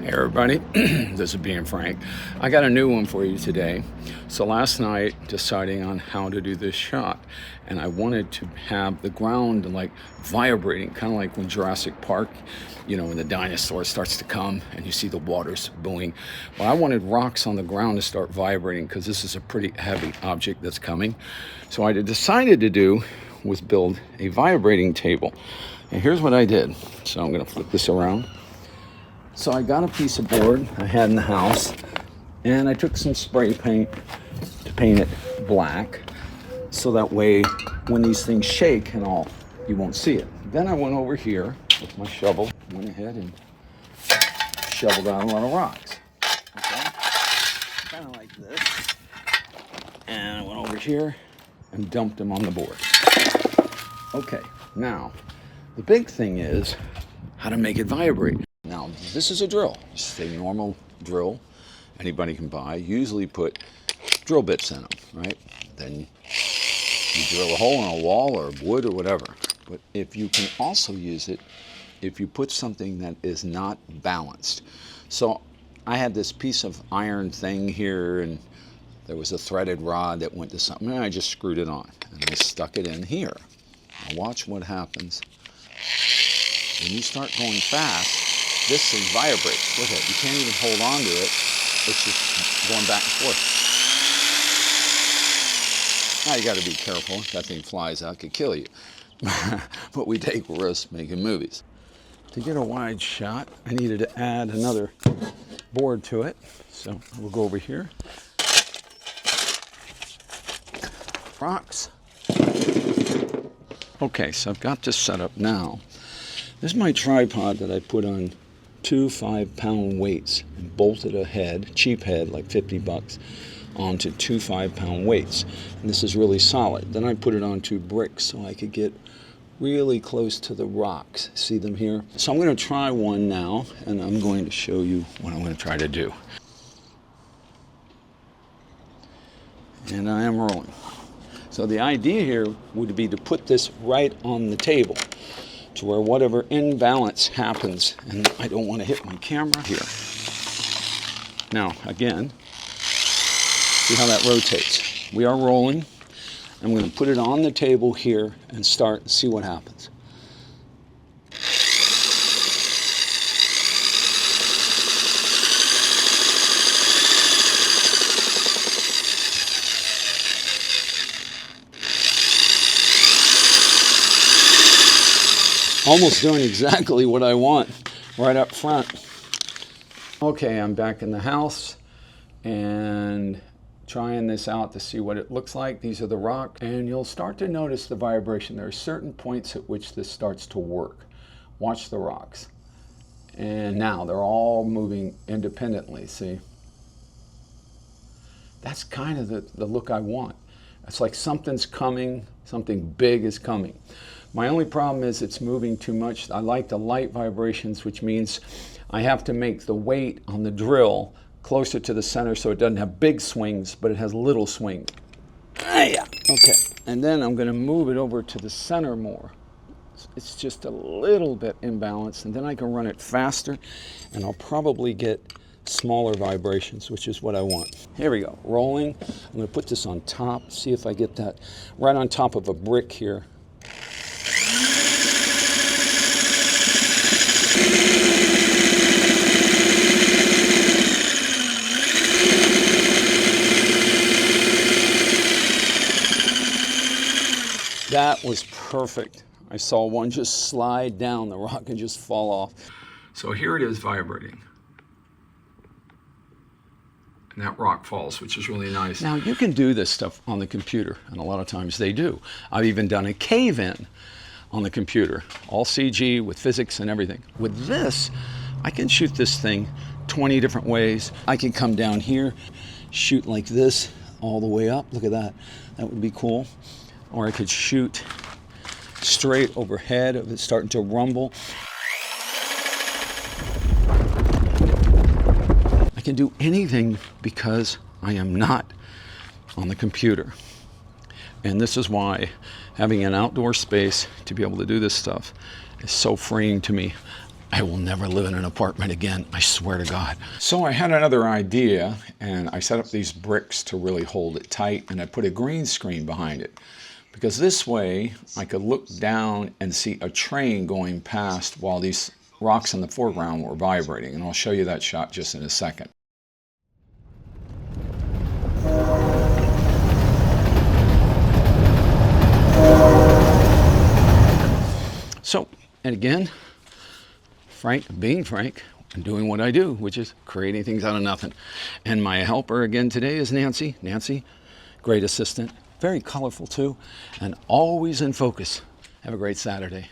Hey everybody, this is being Frank. I got a new one for you today. So last night, deciding on how to do this shot, and I wanted to have the ground like vibrating, kind of like when Jurassic Park, you know, when the dinosaur starts to come and you see the waters buoying. Well, I wanted rocks on the ground to start vibrating because this is a pretty heavy object that's coming. So what I decided to do was build a vibrating table. And here's what I did. So I'm going to flip this around. So I got a piece of board I had in the house, and I took some spray paint to paint it black, so that way when these things shake and all, you won't see it. Then I went over here with my shovel, went ahead and shoveled out a lot of rocks. Okay, kind of like this. And I went over here and dumped them on the board. Okay, now the big thing is how to make it vibrate. Now, this is a drill, just a normal drill anybody can buy. Usually put drill bits in them, right? Then you drill a hole in a wall or wood or whatever. But if you can also use it if you put something that is not balanced. So I had this piece of iron thing here, and there was a threaded rod that went to something, and I just screwed it on. And I stuck it in here. Now watch what happens. When you start going fast, this thing vibrates. Look at it. You can't even hold on to it. It's just going back and forth. Now you got to be careful. If that thing flies out, it could kill you. But we take risks making movies. To get a wide shot, I needed to add another board to it. So we'll go over here. Rocks. Okay, so I've got this set up now. This is my tripod that I put on 2 5-pound weights and bolted a head, cheap head, like 50 bucks, onto 2 5-pound weights. And this is really solid. Then I put it onto bricks so I could get really close to the rocks. See them here? So I'm going to try one now, and I'm going to show you what I'm going to try to do. And I am rolling. So the idea here would be to put this right on the table, to where whatever imbalance happens, and I don't want to hit my camera here. Now, again, see how that rotates. We are rolling. I'm going to put it on the table here and start and see what happens. Almost doing exactly what I want right up front. Okay, I'm back in the house and trying this out to see what it looks like. These are the rocks, and you'll start to notice the vibration. There are certain points at which this starts to work. Watch the rocks. And now they're all moving independently, see? That's kind of the look I want. It's like something's coming, something big is coming. My only problem is it's moving too much. I like the light vibrations, which means I have to make the weight on the drill closer to the center so it doesn't have big swings, but it has little swings. Yeah. Okay, and then I'm going to move it over to the center more. It's just a little bit imbalanced, and then I can run it faster, and I'll probably get smaller vibrations, which is what I want. Here we go, rolling. I'm going to put this on top, see if I get that right on top of a brick here. That was perfect. I saw one just slide down the rock and just fall off. So here it is vibrating. And that rock falls, which is really nice. Now you can do this stuff on the computer, and a lot of times they do. I've even done a cave-in on the computer, all CG with physics and everything. With this, I can shoot this thing 20 different ways. I can come down here, shoot like this all the way up. Look at that. That would be cool. Or I could shoot straight overhead if it's starting to rumble. I can do anything because I am not on the computer. And this is why having an outdoor space to be able to do this stuff is so freeing to me. I will never live in an apartment again, I swear to God. So I had another idea, and I set up these bricks to really hold it tight, and I put a green screen behind it. Because this way, I could look down and see a train going past while these rocks in the foreground were vibrating. And I'll show you that shot just in a second. So, and again, being Frank, and doing what I do, which is creating things out of nothing. And my helper again today is Nancy. Nancy, great assistant, very colorful too, and always in focus. Have a great Saturday.